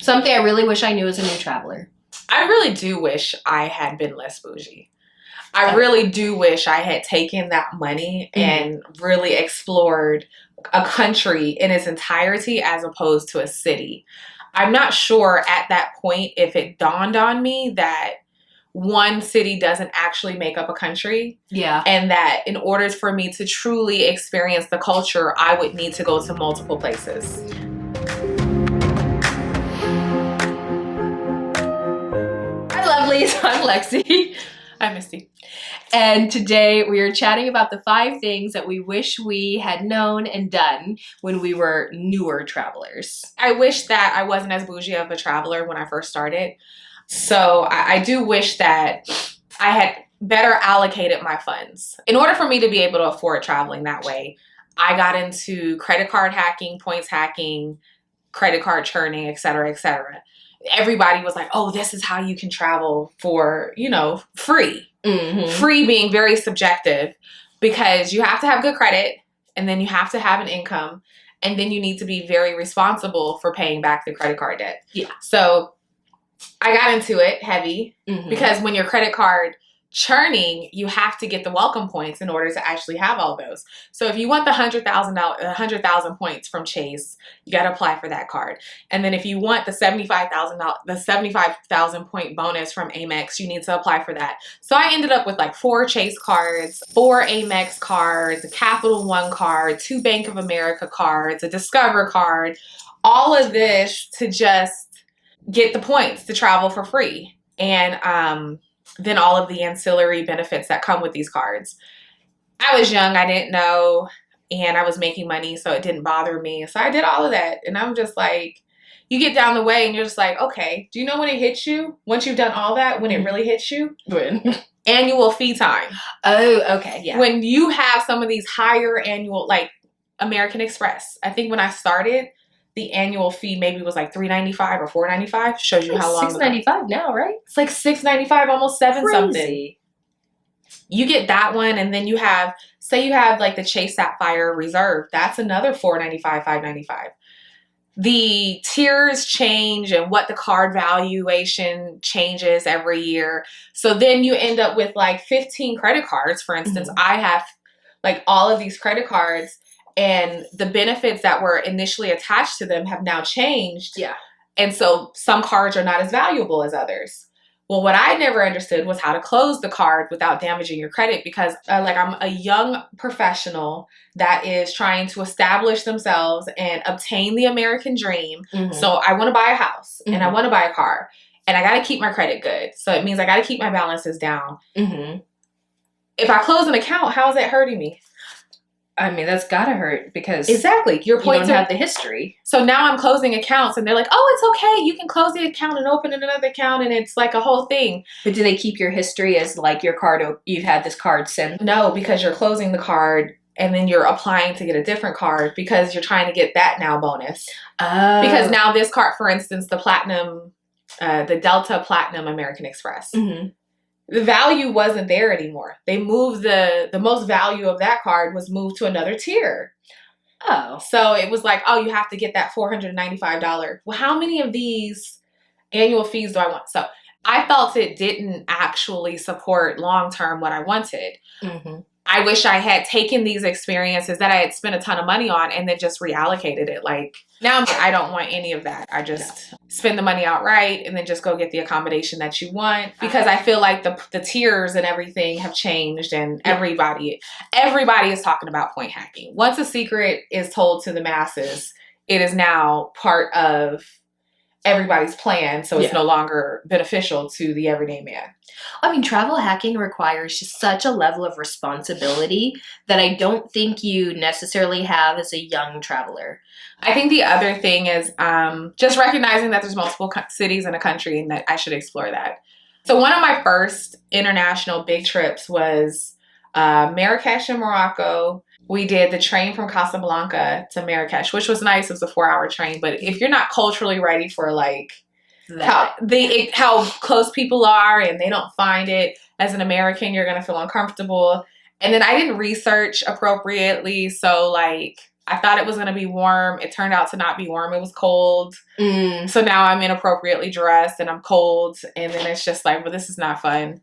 Something I really wish I knew as a new traveler. I really do wish I had been less bougie. I really do wish I had taken that money and really explored a country in its entirety as opposed to a city. I'm not sure at that point if it dawned on me that one city doesn't actually make up a country. Yeah. And that in order for me to truly experience the culture, I would need to go to multiple places. Hi, lovelies. I'm Lexi. I'm Misty. And today we are chatting about the 5 things that we wish we had known and done when we were newer travelers. I wish that I wasn't as bougie of a traveler when I first started. So I do wish that I had better allocated my funds. In order for me to be able to afford traveling that way, I got into credit card hacking, points hacking, credit card churning, et cetera, et cetera. Everybody was like, oh, this is how you can travel for, free. Free being very subjective because you have to have good credit and then you have to have an income and then you need to be very responsible for paying back the credit card debt. Yeah. So I got into it heavy because when your credit card churning, you have to get the welcome points in order to actually have all those. So if you want the $100,000 points from Chase, you got to apply for that card. And then if you want the $75,000 point bonus from Amex, you need to apply for that. So I ended up with like 4 Chase cards, 4 Amex cards, a Capital One card, 2 Bank of America cards, a Discover card, all of this to just get the points to travel for free. And then all of the ancillary benefits that come with these cards. I was young, I didn't know, and I was making money, so it didn't bother me. So I did all of that, and I'm just like, you get down the way, and you're just like, okay, do you know when it hits you? Once you've done all that, when it really hits you? When? Annual fee time. Oh, okay, yeah. When you have some of these higher annual, like American Express. I think when I started, the annual fee maybe was like $3.95 or $4.95. Shows you how long. $6.95 now, right? It's like $6.95, almost $7 something. You get that one, and then you have, say you have like the Chase Sapphire Reserve. That's another $4.95, $5.95. The tiers change and what the card valuation changes every year. So then you end up with like 15 credit cards. For instance, I have like all of these credit cards. And the benefits that were initially attached to them have now changed. Yeah. And so some cards are not as valuable as others. Well, what I never understood was how to close the card without damaging your credit because I'm a young professional that is trying to establish themselves and obtain the American dream. So I want to buy a house and I want to buy a car and I got to keep my credit good. So it means I got to keep my balances down. If I close an account, how is that hurting me? I mean, that's gotta hurt because exactly your points don't have the history. So now I'm closing accounts and they're like, oh, it's okay. You can close the account and open another account and it's like a whole thing. But do they keep your history as like your card? You've had this card since? No, because you're closing the card and then you're applying to get a different card because you're trying to get that now bonus. Because now this card, for instance, the Platinum, the Delta Platinum American Express. The value wasn't there anymore. They moved the most value of that card was moved to another tier. Oh. So it was like, oh, you have to get that $495. Well, how many of these annual fees do I want? So I felt it didn't actually support long-term what I wanted. I wish I had taken these experiences that I had spent a ton of money on and then just reallocated it. Like now I don't want any of that. I just spend the money outright and then just go get the accommodation that you want because I feel like the tiers and everything have changed and everybody is talking about point hacking. Once a secret is told to the masses, it is now part of everybody's plan, so it's no longer beneficial to the everyday man. I mean, travel hacking requires just such a level of responsibility that I don't think you necessarily have as a young traveler. I think the other thing is just recognizing that there's multiple cities in a country and that I should explore that. So one of my first international big trips was Marrakesh in Morocco. We did the train from Casablanca to Marrakesh, which was nice. It was a 4-hour train. But if you're not culturally ready for like how close people are and they don't find it, as an American, you're going to feel uncomfortable. And then I didn't research appropriately. So like I thought it was going to be warm. It turned out to not be warm. It was cold. Mm. So now I'm inappropriately dressed and I'm cold. And then it's just like, well, this is not fun.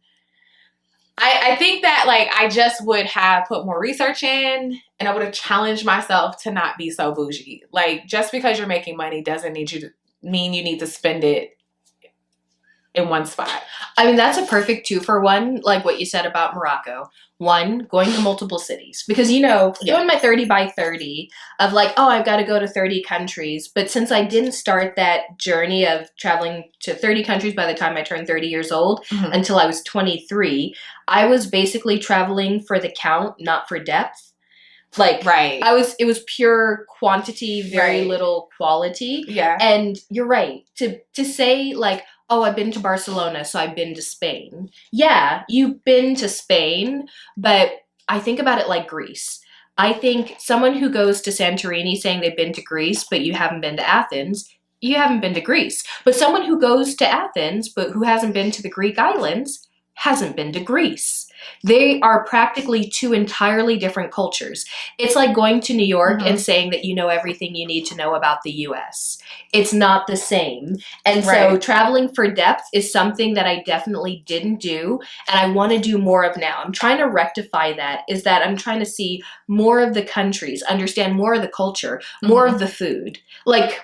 I think that like I just would have put more research in, and I would have challenged myself to not be so bougie. Like, just because you're making money doesn't mean you need to spend it in one spot. I mean, that's a perfect 2-for-1, like what you said about Morocco. One, going to multiple cities. Because, you know, doing my 30 by 30 of like, oh, I've got to go to 30 countries. But since I didn't start that journey of traveling to 30 countries by the time I turned 30 years old until I was 23, I was basically traveling for the count, not for depth. Like, it was pure quantity, very little quality. Yeah. And you're right. To say like, oh, I've been to Barcelona, so I've been to Spain. Yeah, you've been to Spain, but I think about it like Greece. I think someone who goes to Santorini saying they've been to Greece, but you haven't been to Athens, you haven't been to Greece. But someone who goes to Athens, but who hasn't been to the Greek islands, hasn't been to Greece. They are practically two entirely different cultures. It's like going to New York and saying that you know everything you need to know about the US. It's not the same. And so traveling for depth is something that I definitely didn't do, and I want to do more of now. I'm trying to rectify that, is that I'm trying to see more of the countries, understand more of the culture, more of the food. Like,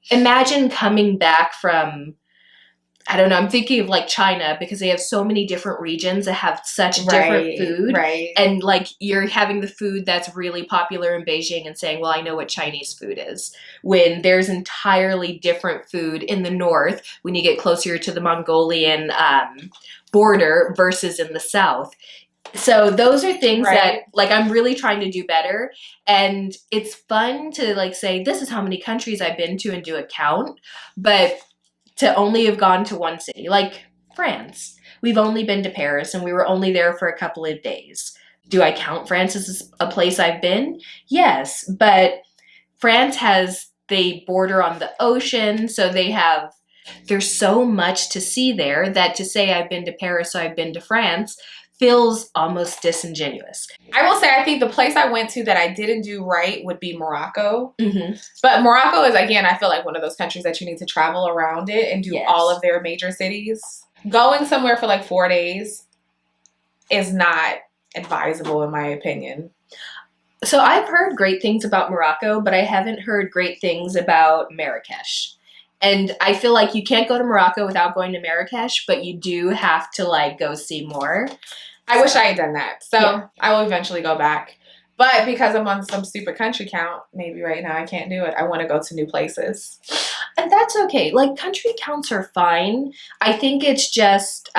imagine coming back from, I don't know, I'm thinking of like China, because they have so many different regions that have such different food. Right. And like you're having the food that's really popular in Beijing and saying, well, I know what Chinese food is. When there's entirely different food in the north when you get closer to the Mongolian border versus in the south. So those are things that like I'm really trying to do better. And it's fun to like say, this is how many countries I've been to and do a count. But to only have gone to one city, like France. We've only been to Paris, and we were only there for a couple of days. Do I count France as a place I've been? Yes, but France they border on the ocean, so there's so much to see there that to say I've been to Paris, so I've been to France, feels almost disingenuous. I will say, I think the place I went to that I didn't do right would be Morocco. But Morocco is, again, I feel like one of those countries that you need to travel around it and do all of their major cities. Going somewhere for like 4 days is not advisable, in my opinion. So I've heard great things about Morocco, but I haven't heard great things about Marrakesh. And I feel like you can't go to Morocco without going to Marrakesh, but you do have to like go see more. I wish I had done that. So I will eventually go back. But because I'm on some stupid country count, maybe right now I can't do it. I want to go to new places. And that's okay. Like, country counts are fine. I think it's just,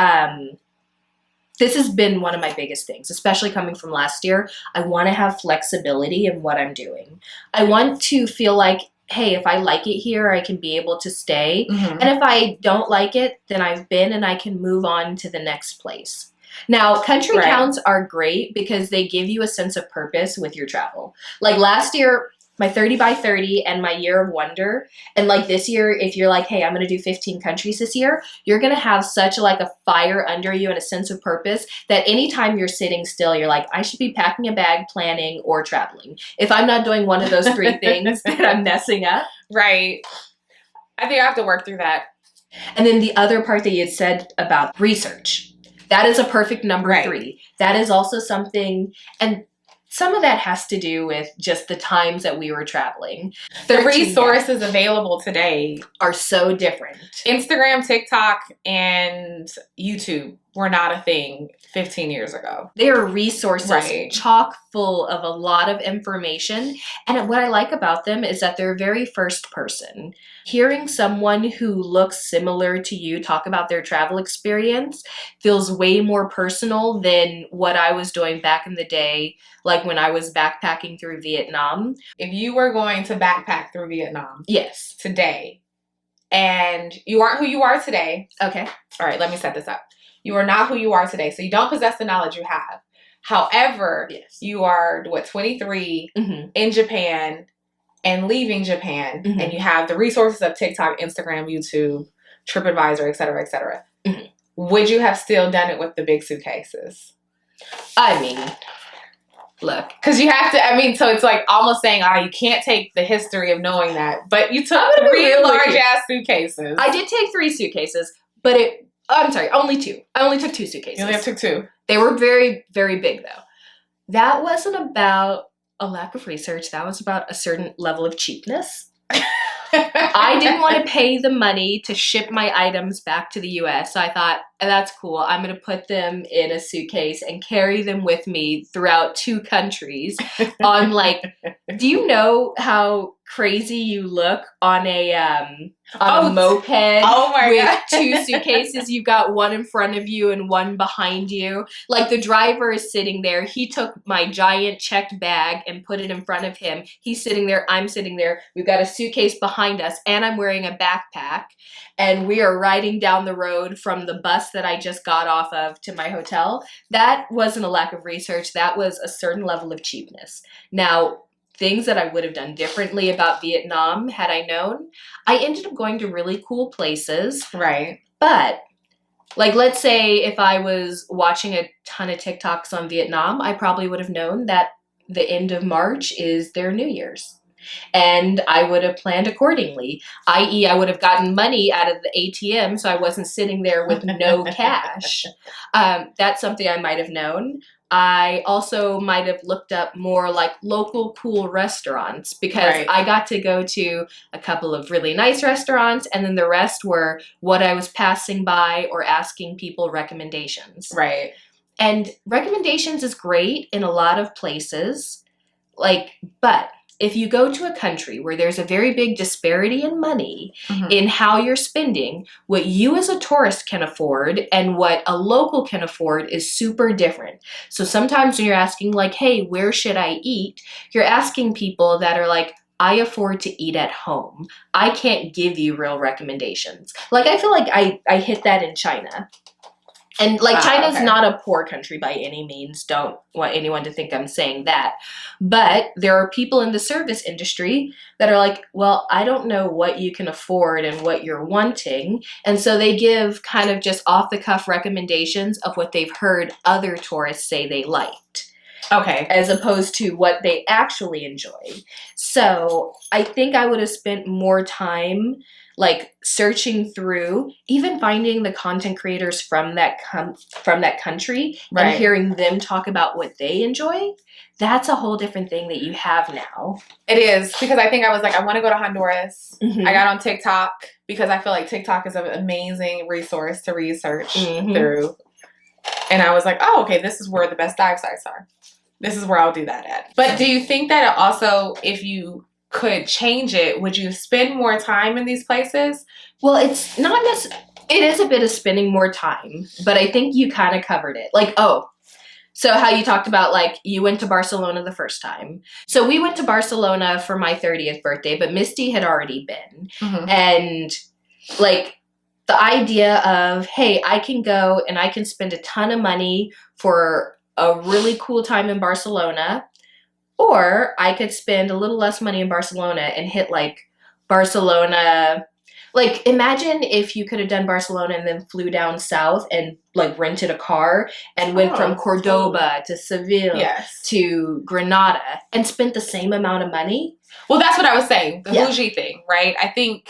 this has been one of my biggest things, especially coming from last year. I want to have flexibility in what I'm doing. I want to feel like, hey, if I like it here, I can be able to stay. And if I don't like it, then I've been and I can move on to the next place. Now, country counts are great because they give you a sense of purpose with your travel. Like last year, my 30 by 30 and my year of wonder. And like this year, if you're like, hey, I'm going to do 15 countries this year, you're going to have such like a fire under you and a sense of purpose that anytime you're sitting still, you're like, I should be packing a bag, planning, or traveling. If I'm not doing one of those 3 things, then I'm messing up. Right. I think I have to work through that. And then the other part that you had said about research. That is a perfect number 3. That is also something, and some of that has to do with just the times that we were traveling. The resources available today are so different. Instagram, TikTok, and YouTube were not a thing 15 years ago. They are resources chock full of a lot of information. And what I like about them is that they're very first person. Hearing someone who looks similar to you talk about their travel experience feels way more personal than what I was doing back in the day, like when I was backpacking through Vietnam. If you were going to backpack through Vietnam today, and you aren't who you are today. Okay. All right, let me set this up. You are not who you are today, so you don't possess the knowledge you have. However, you are, 23, in Japan and leaving Japan, and you have the resources of TikTok, Instagram, YouTube, TripAdvisor, et cetera, et cetera. Would you have still done it with the big suitcases? I mean, Look. Because you have to, I mean, so it's like almost saying, you can't take the history of knowing that. But you took 3 large-ass suitcases. I did take 3 suitcases, but I'm sorry, only 2. I only took 2 suitcases. You only took 2. They were very, very big, though. That wasn't about a lack of research. That was about a certain level of cheapness. I didn't want to pay the money to ship my items back to the US. So I thought, that's cool. I'm going to put them in a suitcase and carry them with me throughout 2 countries on do you know how crazy you look on a moped with 2 suitcases? You've got one in front of you and one behind you. Like the driver is sitting there. He took my giant checked bag and put it in front of him. He's sitting there. I'm sitting there. We've got a suitcase behind us and I'm wearing a backpack. And we are riding down the road from the bus that I just got off of to my hotel. That wasn't a lack of research. That was a certain level of cheapness. Now, things that I would have done differently about Vietnam had I known, I ended up going to really cool places. Right. But, let's say if I was watching a ton of TikToks on Vietnam, I probably would have known that the end of March is their New Year's. And I would have planned accordingly, i.e. I would have gotten money out of the ATM so I wasn't sitting there with no cash. That's something I might have known. I also might have looked up more local cool restaurants because I got to go to a couple of really nice restaurants and then the rest were what I was passing by or asking people recommendations. Right. And recommendations is great in a lot of places, but if you go to a country where there's a very big disparity in money in how you're spending, what you as a tourist can afford and what a local can afford is super different. So sometimes when you're asking hey, where should I eat? You're asking people that are I afford to eat at home. I can't give you real recommendations. I feel I hit that in China. And China's not a poor country by any means. Don't want anyone to think I'm saying that. But there are people in the service industry that are well, I don't know what you can afford and what you're wanting. And so they give kind of just off the cuff recommendations of what they've heard other tourists say they liked. Okay. As opposed to what they actually enjoy. So I think I would have spent more time searching through, even finding the content creators from that country and hearing them talk about what they enjoy. That's a whole different thing that you have now. It is, because I think I was I want to go to Honduras. I got on TikTok because I feel TikTok is an amazing resource to research through. And I was oh, okay, this is where the best dive sites are. This is where I'll do that at. But do you think that also, if you could change it, would you spend more time in these places? Well, it's not necessarily, it is a bit of spending more time, but I think you kind of covered it. So how you talked about you went to Barcelona the first time. So we went to Barcelona for my 30th birthday, but Misty had already been. And the idea of, hey, I can go and I can spend a ton of money for a really cool time in Barcelona. Or I could spend a little less money in Barcelona and hit Barcelona. Imagine if you could have done Barcelona and then flew down south and rented a car and went from Cordoba to Seville to Granada and spent the same amount of money. Well, that's what I was saying. The bougie thing, right? I think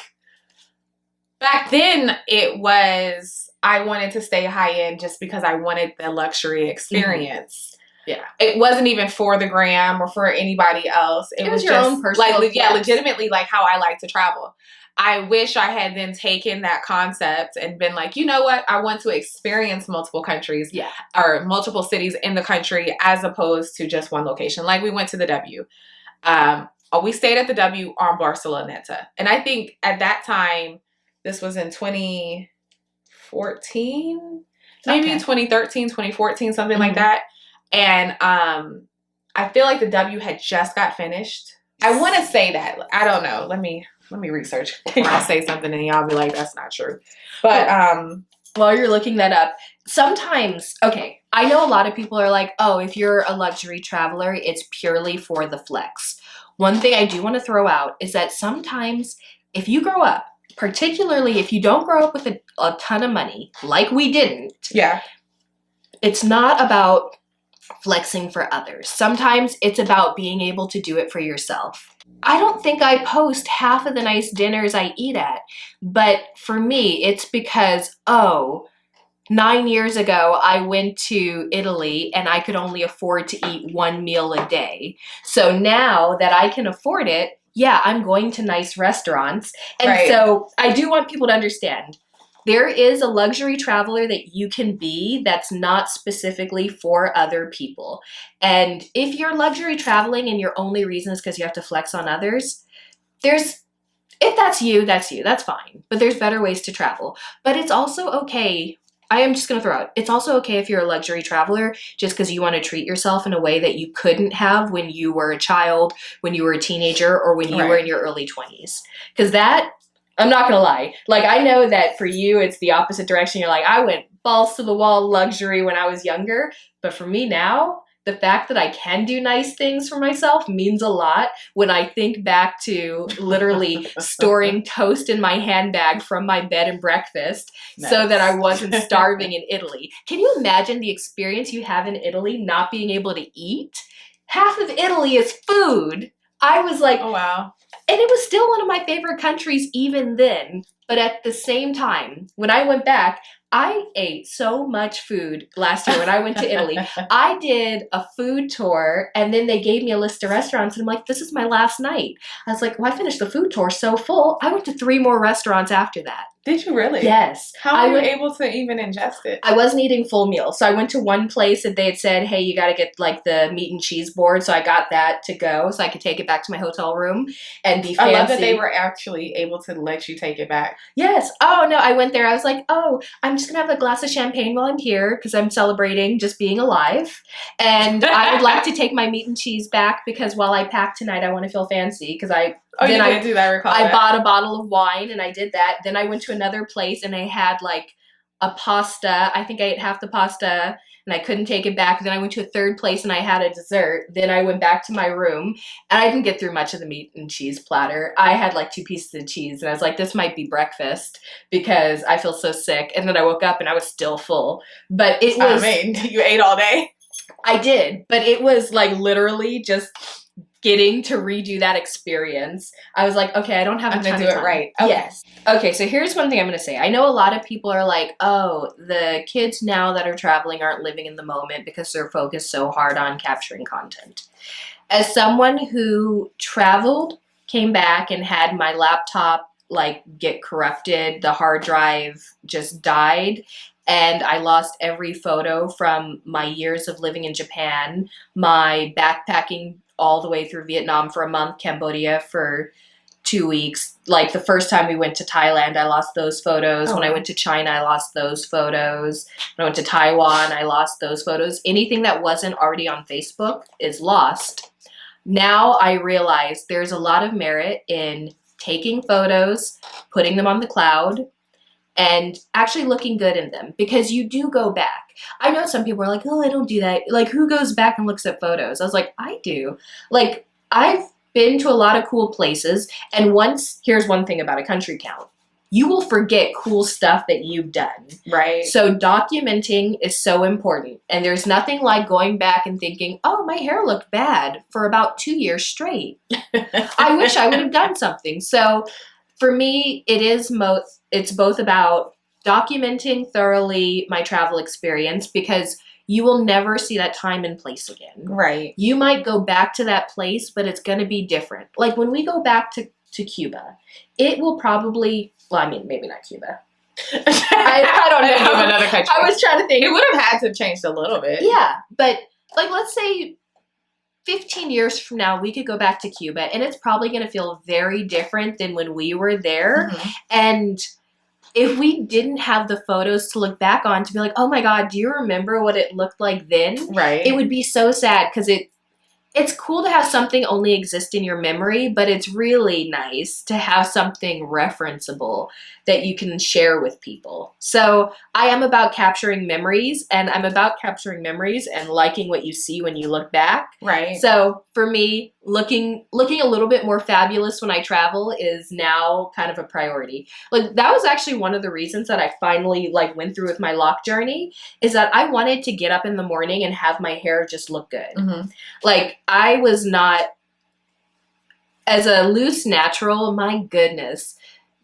back then it was, I wanted to stay high end just because I wanted the luxury experience. Yeah. It wasn't even for the gram or for anybody else. It was your just own personal legitimately how I like to travel. I wish I had then taken that concept and been you know what? I want to experience multiple countries or multiple cities in the country as opposed to just one location. We went to the W. We stayed at the W on Barceloneta. And I think at that time, this was in 2014, maybe 2013, 2014, something like that. And I feel the W had just got finished. I want to say that. I don't know. Let me research. I'll say something and y'all be that's not true. But while you're looking that up, sometimes, I know a lot of people are oh, if you're a luxury traveler, it's purely for the flex. One thing I do want to throw out is that sometimes if you grow up, particularly if you don't grow up with a ton of money, like we didn't. Yeah. It's not about flexing for others. Sometimes it's about being able to do it for yourself. I don't think I post half of the nice dinners I eat at, but for me, it's because, 9 years ago, I went to Italy and I could only afford to eat one meal a day. So now that I can afford it, yeah, I'm going to nice restaurants. And so I do want people to understand there is a luxury traveler that you can be that's not specifically for other people. And if you're luxury traveling and your only reason is because you have to flex on others, if that's you, that's fine. But there's better ways to travel. But it's also okay. I am just going to throw out, it's also okay if you're a luxury traveler just because you want to treat yourself in a way that you couldn't have when you were a child, when you were a teenager, or when you were in your early 20s. Because that, I'm not going to lie. Like, I know that for you, it's the opposite direction. You're like, I went balls to the wall luxury when I was younger. But for me now, the fact that I can do nice things for myself means a lot when I think back to literally storing toast in my handbag from my bed and breakfast so that I wasn't starving in Italy. Can you imagine the experience you have in Italy not being able to eat? Half of Italy is food. I was like, oh, wow. And it was still one of my favorite countries even then. But at the same time, when I went back, I ate so much food last year when I went to Italy. I did a food tour and then they gave me a list of restaurants and I'm like, this is my last night. I was like, well, I finished the food tour so full. I went to 3 more restaurants after that. Did you really? Yes. How were you able to even ingest it? I wasn't eating full meals. So I went to one place that they had said, hey, you got to get like the meat and cheese board. So I got that to go so I could take it back to my hotel room and be fancy. I love that they were actually able to let you take it back. Yes. Oh, no, I went there. I was like, I'm just going to have a glass of champagne while I'm here because I'm celebrating just being alive. And I would like to take my meat and cheese back because while I pack tonight, I want to feel fancy because I did do that. I bought a bottle of wine and I did that. Then I went to another place and they had like a pasta. I think I ate half the pasta and I couldn't take it back. Then I went to a third place and I had a dessert. Then I went back to my room and I didn't get through much of the meat and cheese platter. I had like 2 pieces of cheese and I was like, this might be breakfast because I feel so sick. And then I woke up and I was still full. But it was... you ate all day? I did. But it was like literally just... getting to redo that experience. I was like, okay, I don't have a ton of time. I'm gonna do it right. Okay. Yes. Okay, so here's one thing I'm going to say. I know a lot of people are like, oh, the kids now that are traveling aren't living in the moment because they're focused so hard on capturing content. As someone who traveled, came back, and had my laptop like get corrupted, the hard drive just died, and I lost every photo from my years of living in Japan, my backpacking all the way through Vietnam for a month, Cambodia for 2 weeks. Like the first time we went to Thailand, I lost those photos. When I went to China, I lost those photos. When I went to Taiwan, I lost those photos. Anything that wasn't already on Facebook is lost. Now I realize there's a lot of merit in taking photos, putting them on the cloud, and actually looking good in them because you do go back. I know some people are like, oh, I don't do that. Like, who goes back and looks at photos? I was like, I do. Like, I've been to a lot of cool places. And here's one thing about a country count. You will forget cool stuff that you've done. Right. So documenting is so important. And there's nothing like going back and thinking, oh, my hair looked bad for about 2 years straight. I wish I would have done something. So for me, it's both about documenting thoroughly my travel experience because you will never see that time and place again. Right. You might go back to that place, but it's going to be different. Like when we go back to Cuba, it will probably, well, I mean, maybe not Cuba. I don't know. Another country. I was trying to think. It would have had to have changed a little bit. Yeah, but like let's say 15 years from now, we could go back to Cuba and it's probably going to feel very different than when we were there. Mm-hmm. And if we didn't have the photos to look back on to be like, oh my God, do you remember what it looked like then? Right. It would be so sad because it's cool to have something only exist in your memory, but it's really nice to have something referenceable that you can share with people. So I am about capturing memories, and I'm about capturing memories and liking what you see when you look back. Right. So for me, looking a little bit more fabulous when I travel is now kind of a priority. Like that was actually one of the reasons that I finally like went through with my lock journey, is that I wanted to get up in the morning and have my hair just look good. Mm-hmm. Like I was not, as a loose natural, my goodness,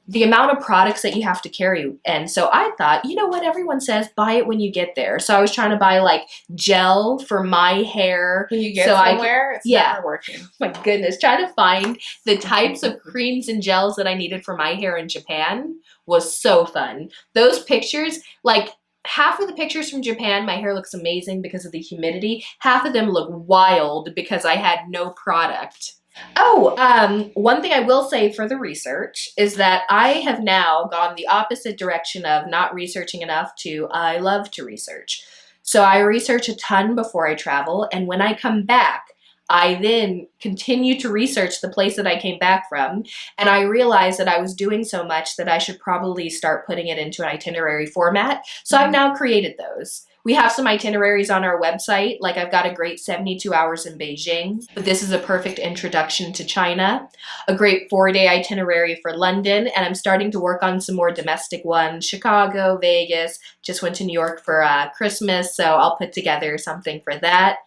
the amount of products that you have to carry. And so I thought, you know what, everyone says buy it when you get there. So I was trying to buy like gel for my hair. When you get so somewhere, it's never working. My goodness, trying to find the types of creams and gels that I needed for my hair in Japan was so fun. Those pictures, like half of the pictures from Japan, my hair looks amazing because of the humidity. Half of them look wild because I had no product. Oh, one thing I will say for the research is that I have now gone the opposite direction of not researching enough to I love to research. So I research a ton before I travel, and when I come back, I then continue to research the place that I came back from, and I realized that I was doing so much that I should probably start putting it into an itinerary format. So I've now created those. We have some itineraries on our website, like I've got a great 72 hours in Beijing, but this is a perfect introduction to China, a great 4-day itinerary for London, and I'm starting to work on some more domestic ones, Chicago, Vegas, just went to New York for Christmas, so I'll put together something for that.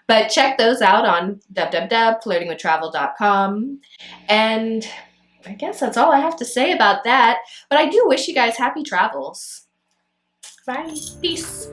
But check those out on www.flirtingwithtravel.com. And I guess that's all I have to say about that. But I do wish you guys happy travels. Bye. Peace.